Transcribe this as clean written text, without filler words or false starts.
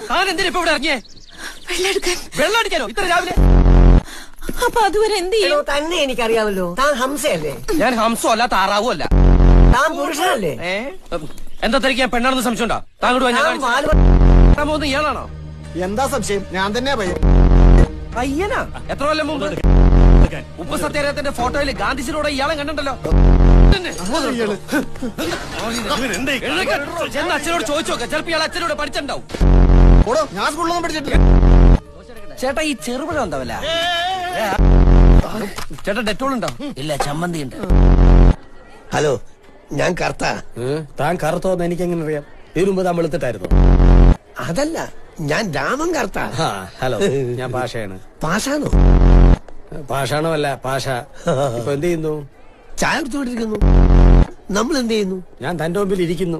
താൻ എന്തിനാ ഇപ്പൊ ഇവിടെ ഇറങ്ങിയേ? വെള്ളം അടിക്കാനോ ഇത്ര രാവിലെ? അപ്പൊ അതുവരെ എന്ത് ചെയ്യും? തന്നെ എനിക്കറിയാമല്ലോ, താൻ ഹംസയല്ലേ? ഞാൻ ഹംസോ അല്ല താറാവോ അല്ല. താൻ പുരുഷനല്ലേ? എന്താ തനിക്ക് ഞാൻ പെണ്ണാണെന്ന് സംശയമുണ്ടോ? താങ്കളോട് പോകുന്ന ഇയാളാണോ? എന്താ സംശയം? ഞാൻ തന്നെയാ പയ്യൻ. പയ്യനാ? എത്ര കൊല്ലം മുമ്പ്? ഉപ്പ് സത്യാഗ്രഹത്തിന്റെ ഫോട്ടോയിൽ ഗാന്ധിജിയോടെ ഇയാളെ കണ്ടിട്ടല്ലോ. ചെന്ന് അച്ഛനോട് ചോദിച്ചു നോക്ക, ചിലപ്പോ ഇയാൾ അച്ഛനോട് പഠിച്ചിട്ടുണ്ടാവും. ഞാൻ സ്കൂളിലൊന്നും പഠിച്ചിട്ടില്ല. ചേട്ടാ ഈ ചെറുപഴ ഉണ്ടാവില്ല? ചേട്ടാ ഡെറ്റോൾ ഉണ്ടോ? ഇല്ല, ചമ്മന്തി ഉണ്ട്. ഹലോ, ഞാൻ കറുത്ത. താൻ കറുത്തോന്ന് എനിക്ക് എങ്ങനെ അറിയാം? ഇതിനു മുമ്പ് താൻ വെളുത്തിട്ടായിരുന്നു. അതല്ല, ഞാൻ രാമൻ കറുത്ത. ഹലോ, ഞാൻ പാഷയാണ്. പാഷാണോ? പാഷാണോ അല്ല, പാഷ. ഇപ്പൊ എന്ത് ചെയ്യുന്നു? ചായ എടുത്തുകൊണ്ടിരിക്കുന്നു. നമ്മൾ എന്ത് ചെയ്യുന്നു? ഞാൻ തന്റെ മുമ്പിൽ ഇരിക്കുന്നു.